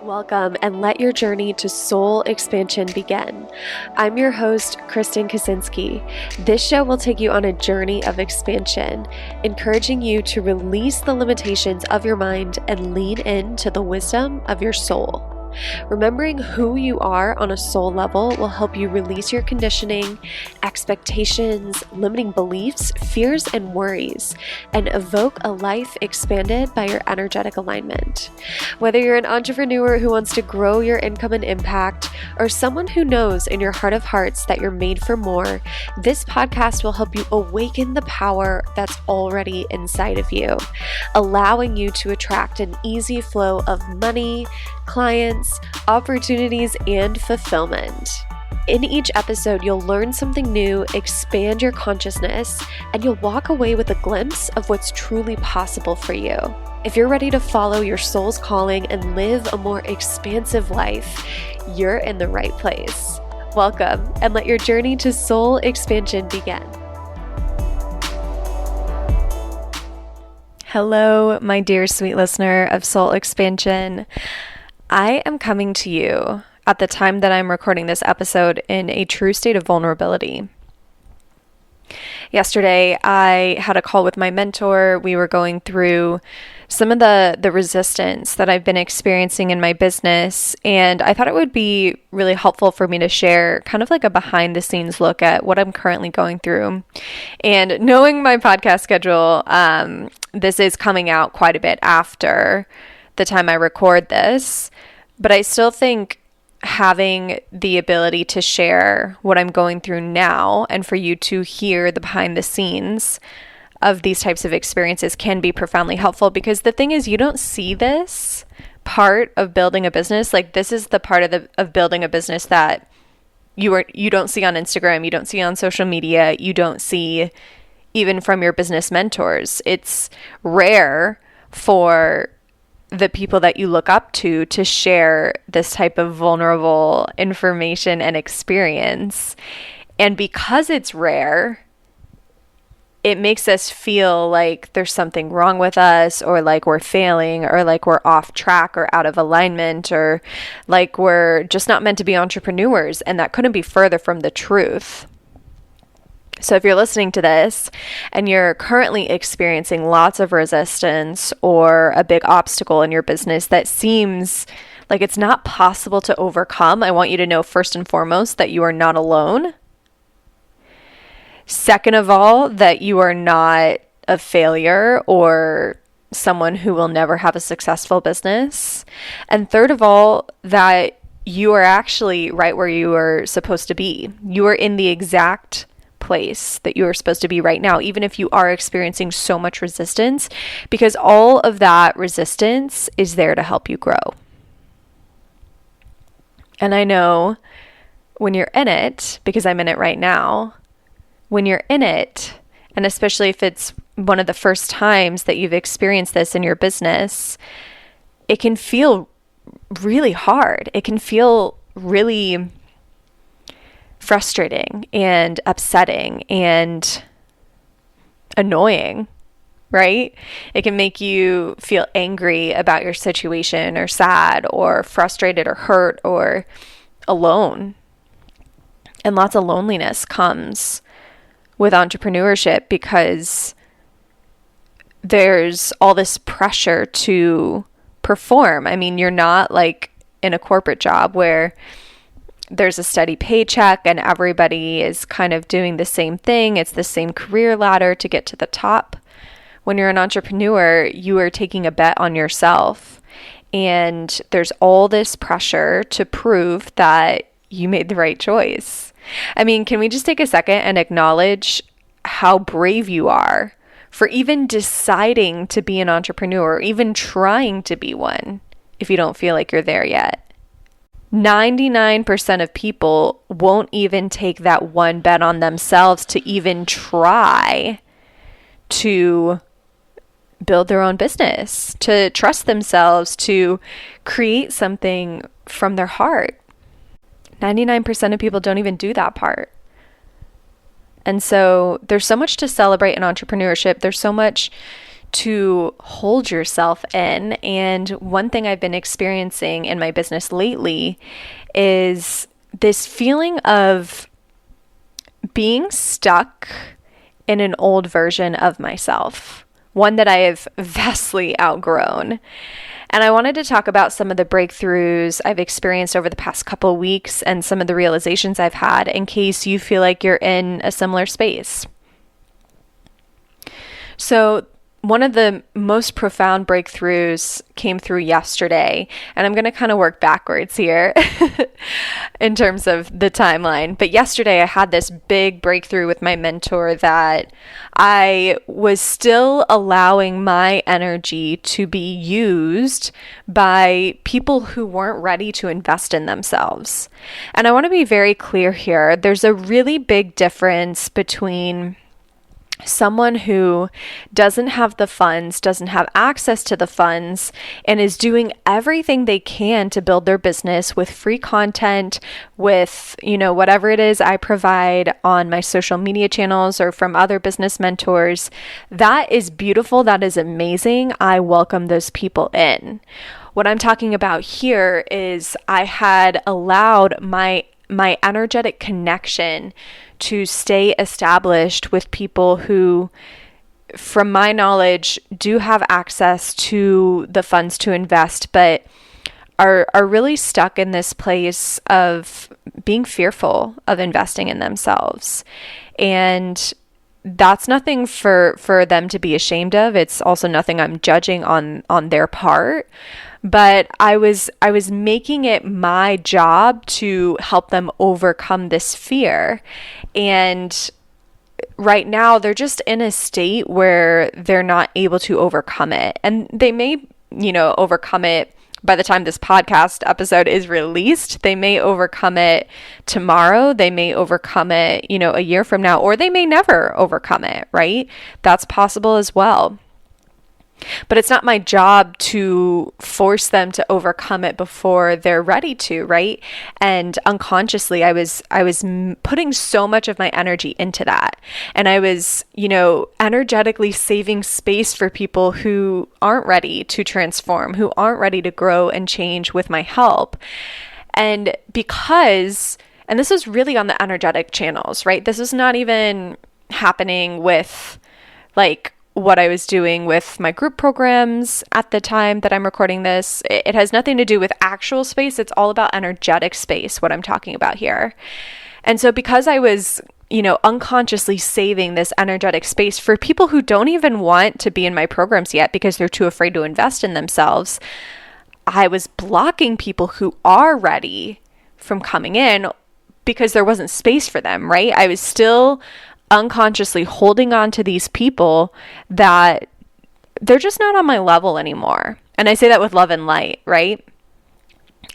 Welcome and let your journey to soul expansion begin. I'm your host, Kristen Kaczynski. This show will take you on a journey of expansion, encouraging you to release the limitations of your mind and lean into the wisdom of your soul. Remembering who you are on a soul level will help you release your conditioning, expectations, limiting beliefs, fears, and worries, and evoke a life expanded by your energetic alignment. Whether you're an entrepreneur who wants to grow your income and impact, or someone who knows in your heart of hearts that you're made for more, this podcast will help you awaken the power that's already inside of you, allowing you to attract an easy flow of money, clients, opportunities, and fulfillment. In each episode, you'll learn something new, expand your consciousness, and you'll walk away with a glimpse of what's truly possible for you. If you're ready to follow your soul's calling and live a more expansive life, you're in the right place. Welcome, and let your journey to soul expansion begin. Hello, my dear sweet listener of Soul Expansion. I am coming to you at the time that I'm recording this episode in a true state of vulnerability. Yesterday, I had a call with my mentor. We were going through some of the resistance that I've been experiencing in my business, and I thought it would be really helpful for me to share kind of like a behind the scenes look at what I'm currently going through. And knowing my podcast schedule, this is coming out quite a bit after the time I record this, but I still think having the ability to share what I'm going through now and for you to hear the behind the scenes of these types of experiences can be profoundly helpful, because the thing is, you don't see this part of building a business. Like, this is the part of building a business that you don't see on Instagram, you don't see on social media, you don't see even from your business mentors. It's rare for the people that you look up to share this type of vulnerable information and experience. And because it's rare, it makes us feel like there's something wrong with us, or like we're failing, or like we're off track or out of alignment, or like we're just not meant to be entrepreneurs. And that couldn't be further from the truth. So if you're listening to this and you're currently experiencing lots of resistance or a big obstacle in your business that seems like it's not possible to overcome, I want you to know first and foremost that you are not alone. Second of all, that you are not a failure or someone who will never have a successful business. And third of all, that you are actually right where you are supposed to be. You are in the exact place that you are supposed to be right now, even if you are experiencing so much resistance, because all of that resistance is there to help you grow. And I know when you're in it, because I'm in it right now, when you're in it, and especially if it's one of the first times that you've experienced this in your business, it can feel really hard. It can feel really frustrating and upsetting and annoying, right? It can make you feel angry about your situation, or sad, or frustrated, or hurt, or alone. And lots of loneliness comes with entrepreneurship, because there's all this pressure to perform. I mean, you're not like in a corporate job where there's a steady paycheck and everybody is kind of doing the same thing. It's the same career ladder to get to the top. When you're an entrepreneur, you are taking a bet on yourself. And there's all this pressure to prove that you made the right choice. I mean, can we just take a second and acknowledge how brave you are for even deciding to be an entrepreneur, or even trying to be one, if you don't feel like you're there yet? 99% of people won't even take that one bet on themselves to even try to build their own business, to trust themselves, to create something from their heart. 99% of people don't even do that part. And so there's so much to celebrate in entrepreneurship. There's so much to hold yourself in. And one thing I've been experiencing in my business lately is this feeling of being stuck in an old version of myself, one that I have vastly outgrown. And I wanted to talk about some of the breakthroughs I've experienced over the past couple of weeks and some of the realizations I've had in case you feel like you're in a similar space. So one of the most profound breakthroughs came through yesterday, and I'm going to kind of work backwards here in terms of the timeline. But yesterday I had this big breakthrough with my mentor that I was still allowing my energy to be used by people who weren't ready to invest in themselves. And I want to be very clear here. There's a really big difference between someone who doesn't have the funds, doesn't have access to the funds, and is doing everything they can to build their business with free content, with, whatever it is I provide on my social media channels or from other business mentors. That is beautiful. That is amazing. I welcome those people in. What I'm talking about here is I had allowed my energetic connection to stay established with people who, from my knowledge, do have access to the funds to invest, but are really stuck in this place of being fearful of investing in themselves. And that's nothing for them to be ashamed of. It's also nothing I'm judging on their part. But I was making it my job to help them overcome this fear. And right now they're just in a state where they're not able to overcome it. And they may, overcome it by the time this podcast episode is released. They may overcome it tomorrow. They may overcome it, a year from now, or they may never overcome it, right? That's possible as well. But it's not my job to force them to overcome it before they're ready to, right? And unconsciously, I was putting so much of my energy into that. And I was, energetically saving space for people who aren't ready to transform, who aren't ready to grow and change with my help. And and this was really on the energetic channels, right? This is not even happening with what I was doing with my group programs at the time that I'm recording this. It has nothing to do with actual space. It's all about energetic space, what I'm talking about here. And so because I was, unconsciously saving this energetic space for people who don't even want to be in my programs yet because they're too afraid to invest in themselves, I was blocking people who are ready from coming in because there wasn't space for them, right? I was still unconsciously holding on to these people that they're just not on my level anymore. And I say that with love and light, right?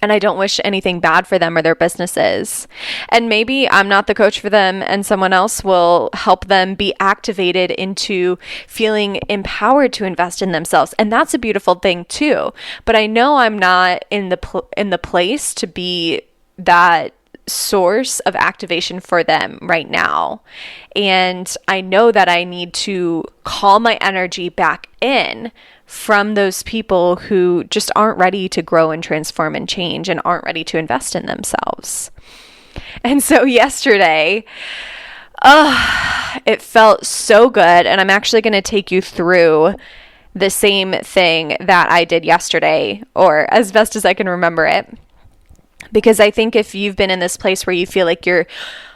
And I don't wish anything bad for them or their businesses. And maybe I'm not the coach for them and someone else will help them be activated into feeling empowered to invest in themselves. And that's a beautiful thing too. But I know I'm not in the place to be that source of activation for them right now. And I know that I need to call my energy back in from those people who just aren't ready to grow and transform and change and aren't ready to invest in themselves. And so yesterday, it felt so good. And I'm actually going to take you through the same thing that I did yesterday, or as best as I can remember it. Because I think if you've been in this place where you feel like you're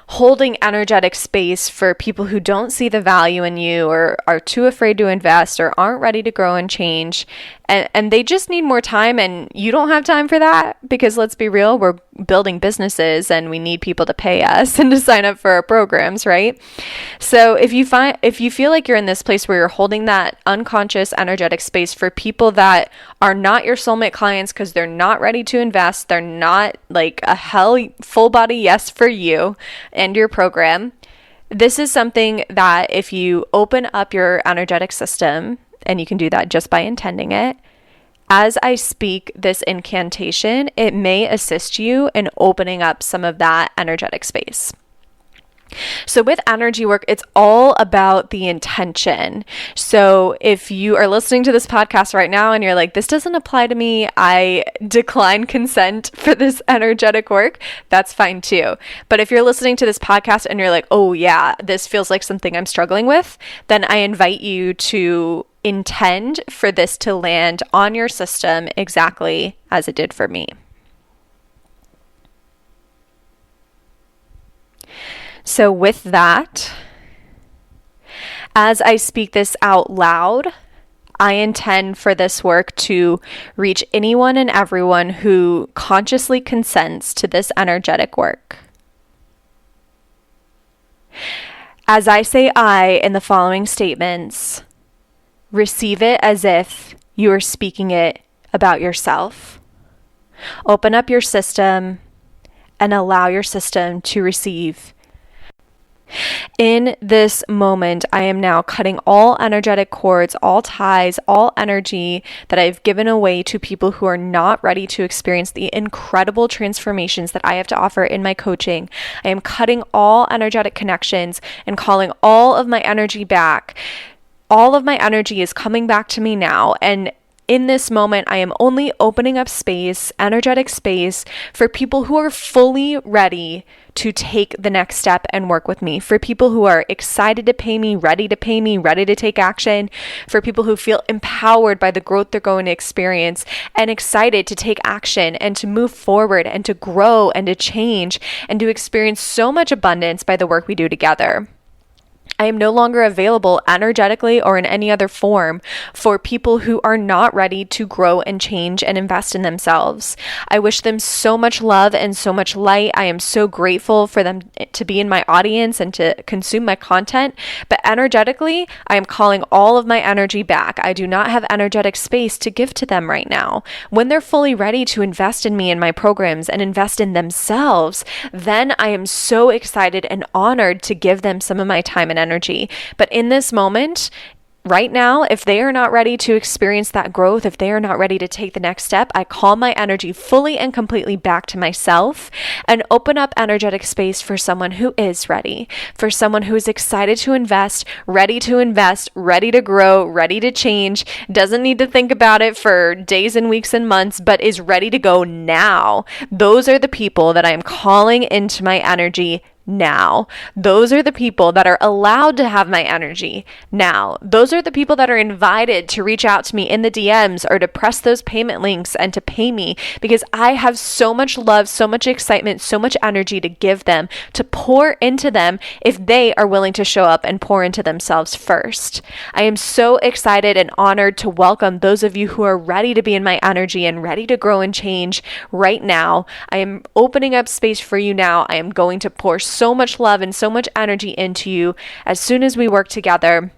holding energetic space for people who don't see the value in you or are too afraid to invest or aren't ready to grow and change, and they just need more time, and you don't have time for that, because let's be real, we're building businesses and we need people to pay us and to sign up for our programs, right? So if you feel like you're in this place where you're holding that unconscious energetic space for people that are not your soulmate clients because they're not ready to invest, they're not like a full body yes for you and your program, this is something that if you open up your energetic system, and you can do that just by intending it, as I speak this incantation, it may assist you in opening up some of that energetic space. So with energy work, it's all about the intention. So if you are listening to this podcast right now and you're like, this doesn't apply to me, I decline consent for this energetic work, that's fine too. But if you're listening to this podcast and you're like, oh yeah, this feels like something I'm struggling with, then I invite you to intend for this to land on your system exactly as it did for me. So with that, as I speak this out loud, I intend for this work to reach anyone and everyone who consciously consents to this energetic work. As I say I in the following statements, receive it as if you are speaking it about yourself. Open up your system and allow your system to receive. In this moment, I am now cutting all energetic cords, all ties, all energy that I've given away to people who are not ready to experience the incredible transformations that I have to offer in my coaching. I am cutting all energetic connections and calling all of my energy back. All of my energy is coming back to me now, and in this moment, I am only opening up space, energetic space, for people who are fully ready to take the next step and work with me, for people who are excited to pay me, ready to take action, for people who feel empowered by the growth they're going to experience and excited to take action and to move forward and to grow and to change and to experience so much abundance by the work we do together. I am no longer available energetically or in any other form for people who are not ready to grow and change and invest in themselves. I wish them so much love and so much light. I am so grateful for them to be in my audience and to consume my content. But energetically, I am calling all of my energy back. I do not have energetic space to give to them right now. When they're fully ready to invest in me and my programs and invest in themselves, then I am so excited and honored to give them some of my time and energy. But in this moment, right now, if they are not ready to experience that growth, if they are not ready to take the next step, I call my energy fully and completely back to myself and open up energetic space for someone who is ready, for someone who is excited to invest, ready to grow, ready to change, doesn't need to think about it for days and weeks and months, but is ready to go now. Those are the people that I am calling into my energy now. Those are the people that are allowed to have my energy now. Those are the people that are invited to reach out to me in the DMs or to press those payment links and to pay me, because I have so much love, so much excitement, so much energy to give them, to pour into them if they are willing to show up and pour into themselves first. I am so excited and honored to welcome those of you who are ready to be in my energy and ready to grow and change right now. I am opening up space for you now. I am going to pour so much love and so much energy into you as soon as we work together.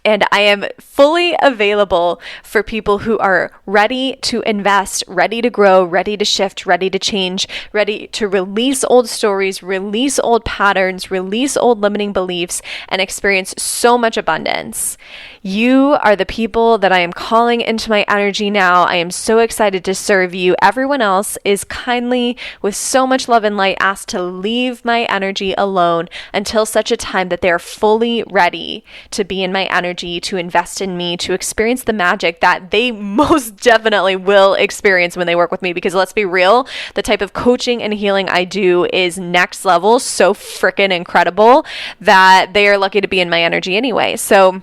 And I am fully available for people who are ready to invest, ready to grow, ready to shift, ready to change, ready to release old stories, release old patterns, release old limiting beliefs, and experience so much abundance. You are the people that I am calling into my energy now. I am so excited to serve you. Everyone else is kindly, with so much love and light, asked to leave my energy alone until such a time that they are fully ready to be in my energy, to invest in me, to experience the magic that they most definitely will experience when they work with me. Because let's be real, the type of coaching and healing I do is next level, so freaking incredible that they are lucky to be in my energy anyway. So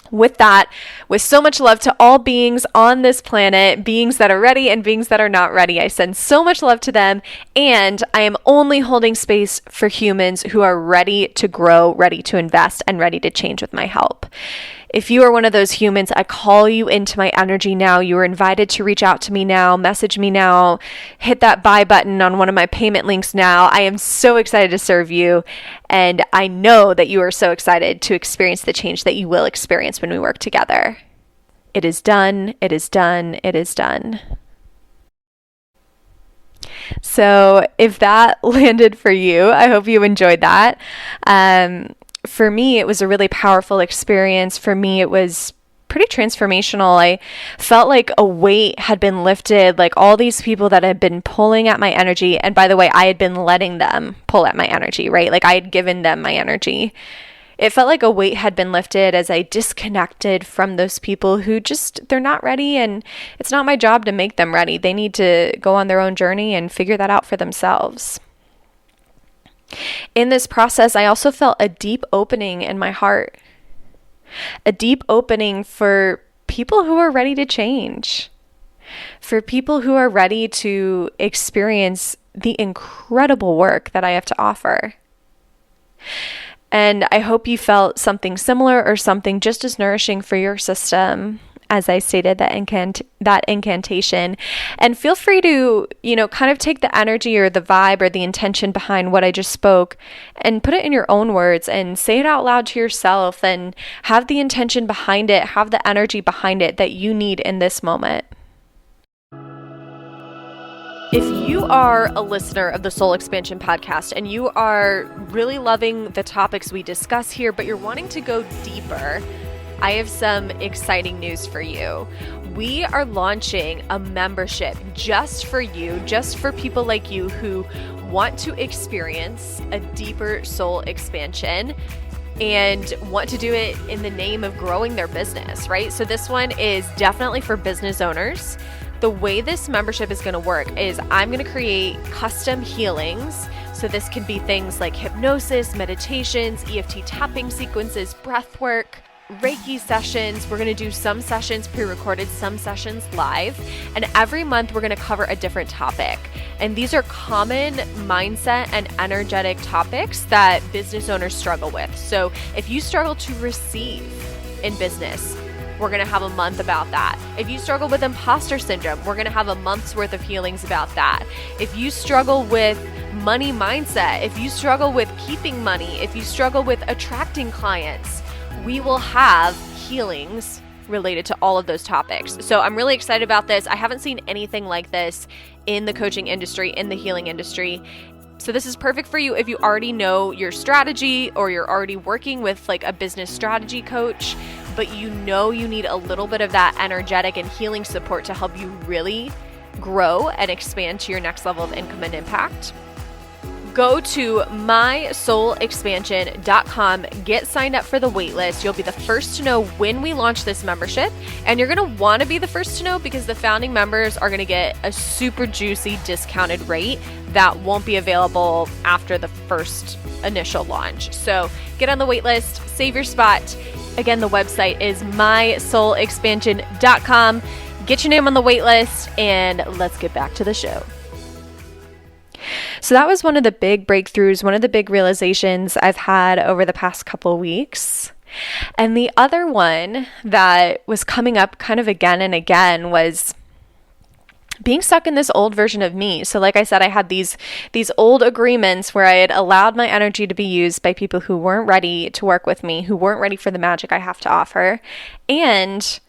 with that, with so much love to all beings on this planet, beings that are ready and beings that are not ready, I send so much love to them, and I am only holding space for humans who are ready to grow, ready to invest, and ready to change with my help. If you are one of those humans, I call you into my energy now. You are invited to reach out to me now, message me now, hit that buy button on one of my payment links now. I am so excited to serve you, and I know that you are so excited to experience the change that you will experience when we work together. It is done. It is done. It is done. So if that landed for you, I hope you enjoyed that. For me, it was a really powerful experience. For me, it was pretty transformational. I felt like a weight had been lifted, like all these people that had been pulling at my energy. And by the way, I had been letting them pull at my energy, right? Like I had given them my energy. It felt like a weight had been lifted as I disconnected from those people who they're not ready, and it's not my job to make them ready. They need to go on their own journey and figure that out for themselves. In this process, I also felt a deep opening in my heart, a deep opening for people who are ready to change, for people who are ready to experience the incredible work that I have to offer. And I hope you felt something similar or something just as nourishing for your system as I stated that incantation. And feel free to, kind of take the energy or the vibe or the intention behind what I just spoke and put it in your own words and say it out loud to yourself and have the intention behind it, have the energy behind it that you need in this moment. If you are a listener of the Soul Expansion Podcast and you are really loving the topics we discuss here, but you're wanting to go deeper, I have some exciting news for you. We are launching a membership just for you, just for people like you who want to experience a deeper soul expansion and want to do it in the name of growing their business, right? So this one is definitely for business owners. The way this membership is going to work is I'm going to create custom healings. So this could be things like hypnosis, meditations, EFT tapping sequences, breath work, Reiki sessions. We're going to do some sessions pre-recorded, some sessions live. And every month we're going to cover a different topic. And these are common mindset and energetic topics that business owners struggle with. So if you struggle to receive in business, we're going to have a month about that. If you struggle with imposter syndrome, we're going to have a month's worth of healings about that. If you struggle with money mindset, if you struggle with keeping money, if you struggle with attracting clients, we will have healings related to all of those topics. So I'm really excited about this. I haven't seen anything like this in the coaching industry, in the healing industry. So this is perfect for you if you already know your strategy or you're already working with like a business strategy coach, but you need a little bit of that energetic and healing support to help you really grow and expand to your next level of income and impact. Go to mysoulexpansion.com, get signed up for the waitlist. You'll be the first to know when we launch this membership, and you're going to want to be the first to know because the founding members are going to get a super juicy discounted rate that won't be available after the first initial launch. So get on the waitlist, save your spot. Again, the website is mysoulexpansion.com. Get your name on the waitlist, and let's get back to the show. So that was one of the big breakthroughs, one of the big realizations I've had over the past couple weeks. And the other one that was coming up kind of again and again was being stuck in this old version of me. So like I said, I had these old agreements where I had allowed my energy to be used by people who weren't ready to work with me, who weren't ready for the magic I have to offer. And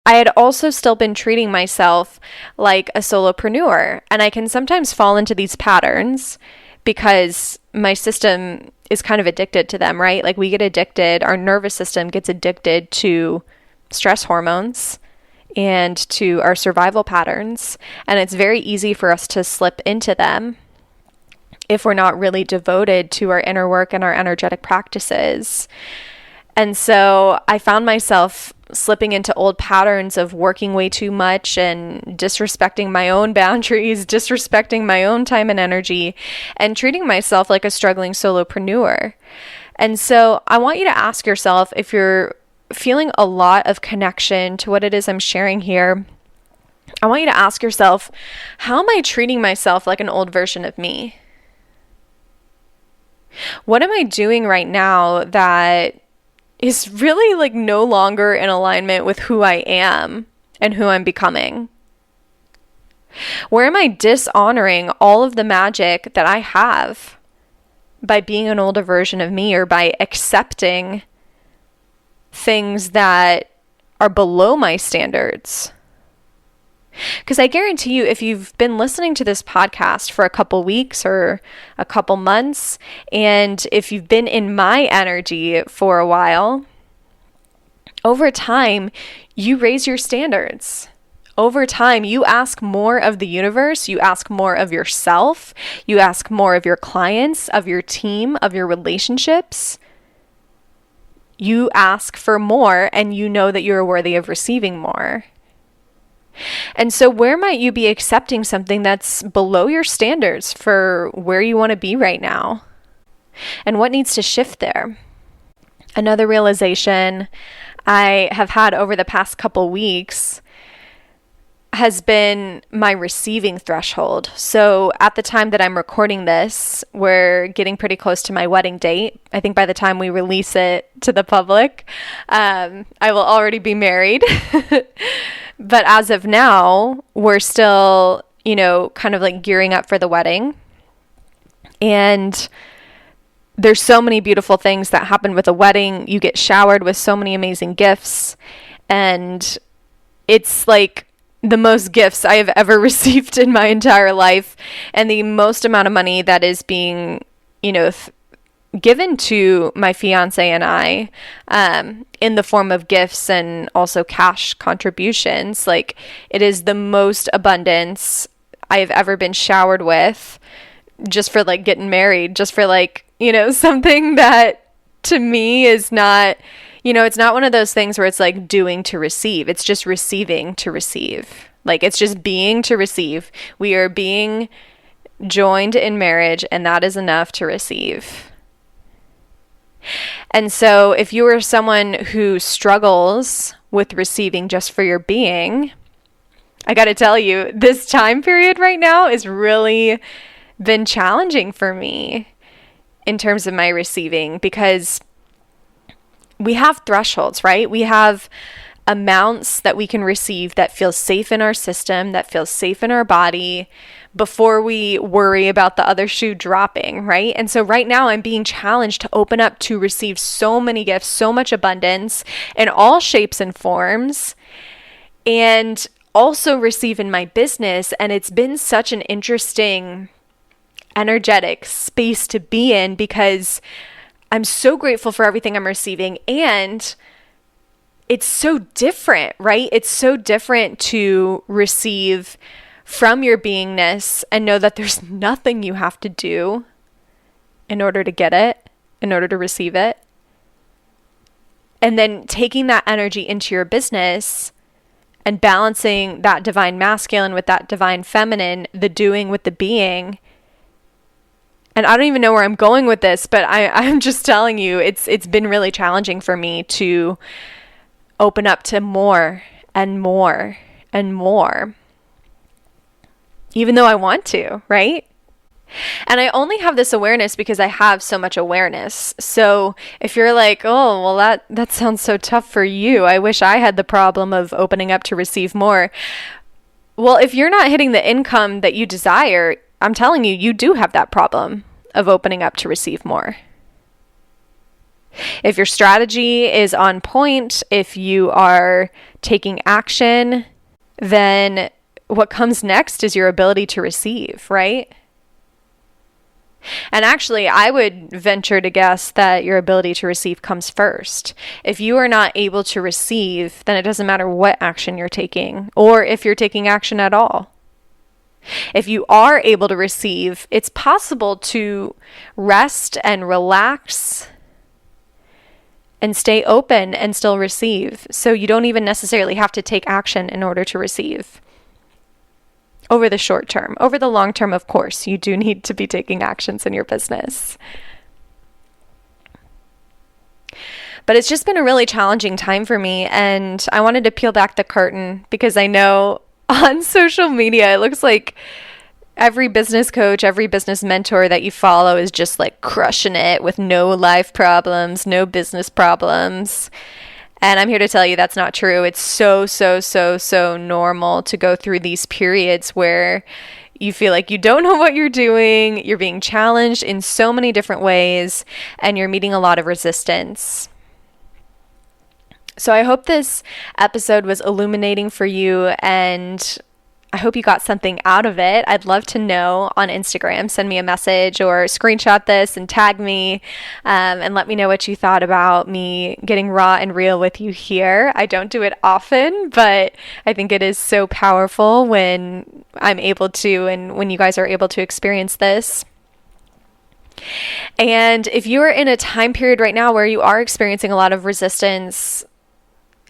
I had also still been treating myself like a solopreneur, and I can sometimes fall into these patterns because my system is kind of addicted to them, right? Like we get addicted, our nervous system gets addicted to stress hormones and to our survival patterns, and it's very easy for us to slip into them if we're not really devoted to our inner work and our energetic practices. And so I found myself slipping into old patterns of working way too much and disrespecting my own boundaries, disrespecting my own time and energy, and treating myself like a struggling solopreneur. And so I want you to ask yourself, if you're feeling a lot of connection to what it is I'm sharing here, I want you to ask yourself, how am I treating myself like an old version of me? What am I doing right now that is really like no longer in alignment with who I am and who I'm becoming? Where am I dishonoring all of the magic that I have by being an older version of me, or by accepting things that are below my standards? Because I guarantee you, if you've been listening to this podcast for a couple weeks or a couple months, and if you've been in my energy for a while, over time, you raise your standards. Over time, you ask more of the universe, you ask more of yourself, you ask more of your clients, of your team, of your relationships. You ask for more, and you know that you're worthy of receiving more. And so where might you be accepting something that's below your standards for where you want to be right now? And what needs to shift there? Another realization I have had over the past couple weeks has been my receiving threshold. So at the time that I'm recording this, we're getting pretty close to my wedding date. I think by the time we release it to the public, I will already be married. But as of now, we're still, kind of like gearing up for the wedding. And there's so many beautiful things that happen with a wedding. You get showered with so many amazing gifts. And it's like the most gifts I have ever received in my entire life. And the most amount of money that is being, given to my fiance and I, in the form of gifts and also cash contributions. Like, it is the most abundance I have ever been showered with, just for like getting married, just for like, something that to me is not, it's not one of those things where it's like doing to receive. It's just receiving to receive. Like, it's just being to receive. We are being joined in marriage, and that is enough to receive. And so if you are someone who struggles with receiving just for your being, I got to tell you, this time period right now has really been challenging for me in terms of my receiving, because we have thresholds, right? We have amounts that we can receive that feel safe in our system, that feels safe in our body, before we worry about the other shoe dropping, right? And so right now I'm being challenged to open up to receive so many gifts, so much abundance in all shapes and forms, and also receive in my business. And it's been such an interesting, energetic space to be in, because I'm so grateful for everything I'm receiving, and it's so different, right? It's so different to receive from your beingness and know that there's nothing you have to do in order to get it, in order to receive it. And then taking that energy into your business and balancing that divine masculine with that divine feminine, the doing with the being. And I don't even know where I'm going with this, but I'm just telling you, it's been really challenging for me to open up to more and more and more, even though I want to, right? And I only have this awareness because I have so much awareness. So if you're like, oh, well, that sounds so tough for you, I wish I had the problem of opening up to receive more. Well, if you're not hitting the income that you desire, I'm telling you, you do have that problem of opening up to receive more. If your strategy is on point, if you are taking action, then what comes next is your ability to receive, right? And actually, I would venture to guess that your ability to receive comes first. If you are not able to receive, then it doesn't matter what action you're taking, or if you're taking action at all. If you are able to receive, it's possible to rest and relax and stay open and still receive. So you don't even necessarily have to take action in order to receive. Over the short term. Over the long term, of course, you do need to be taking actions in your business. But it's just been a really challenging time for me, and I wanted to peel back the curtain because I know on social media it looks like every business coach, every business mentor that you follow is just like crushing it with no life problems, no business problems. And I'm here to tell you that's not true. It's so normal to go through these periods where you feel like you don't know what you're doing, you're being challenged in so many different ways, and you're meeting a lot of resistance. So I hope this episode was illuminating for you, and I hope you got something out of it. I'd love to know on Instagram. Send me a message or screenshot this and tag me, and let me know what you thought about me getting raw and real with you here. I don't do it often, but I think it is so powerful when I'm able to and when you guys are able to experience this. And if you are in a time period right now where you are experiencing a lot of resistance,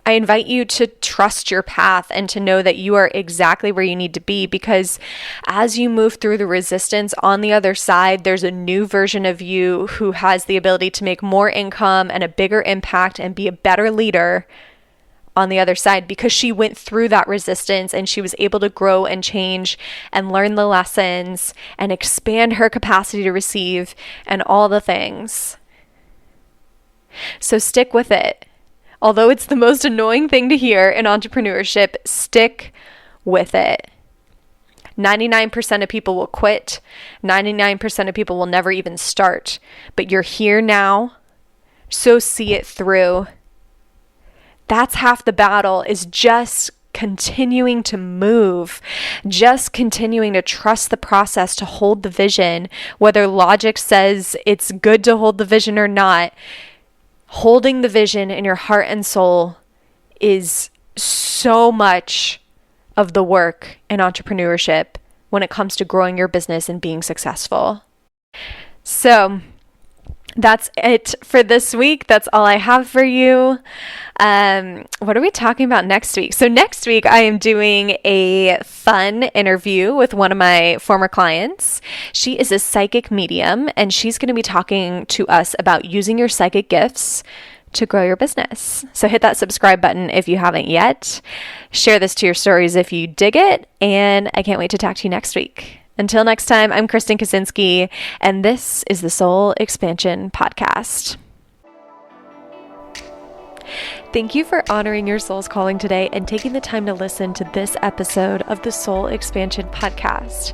I invite you to trust your path and to know that you are exactly where you need to be, because as you move through the resistance on the other side, there's a new version of you who has the ability to make more income and a bigger impact and be a better leader on the other side, because she went through that resistance and she was able to grow and change and learn the lessons and expand her capacity to receive and all the things. So stick with it. Although it's the most annoying thing to hear in entrepreneurship, stick with it. 99% of people will quit. 99% of people will never even start. But you're here now, so see it through. That's half the battle, is just continuing to move, just continuing to trust the process, to hold the vision, whether logic says it's good to hold the vision or not. Holding the vision in your heart and soul is so much of the work in entrepreneurship when it comes to growing your business and being successful. So that's it for this week. That's all I have for you. What are we talking about next week? So next week I am doing a fun interview with one of my former clients. She is a psychic medium, and she's going to be talking to us about using your psychic gifts to grow your business. So hit that subscribe button if you haven't yet. Share this to your stories if you dig it, and I can't wait to talk to you next week. Until next time, I'm Kristen Kaczynski, and this is the Soul Expansion Podcast. Thank you for honoring your soul's calling today and taking the time to listen to this episode of the Soul Expansion Podcast.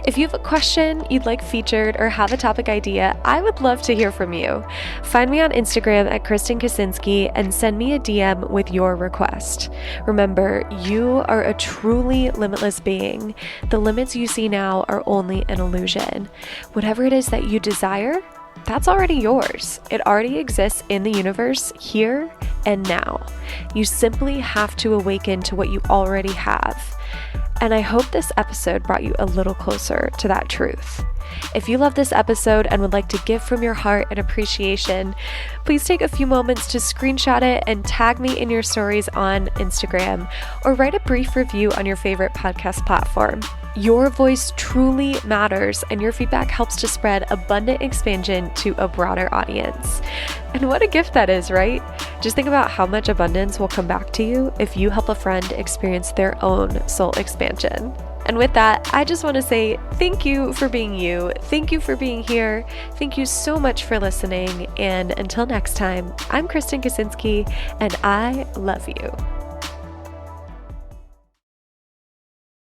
If you have a question you'd like featured or have a topic idea, I would love to hear from you. Find me on Instagram at Kristen Kaczynski and send me a DM with your request. Remember, you are a truly limitless being. The limits you see now are only an illusion. Whatever it is that you desire, that's already yours. It already exists in the universe here and now. You simply have to awaken to what you already have. And I hope this episode brought you a little closer to that truth. If you love this episode and would like to give from your heart and appreciation, please take a few moments to screenshot it and tag me in your stories on Instagram, or write a brief review on your favorite podcast platform. Your voice truly matters, and your feedback helps to spread abundant expansion to a broader audience. And what a gift that is, right? Just think about how much abundance will come back to you if you help a friend experience their own soul expansion. And with that, I just want to say thank you for being you. Thank you for being here. Thank you so much for listening. And until next time, I'm Kristen Kaczynski, and I love you.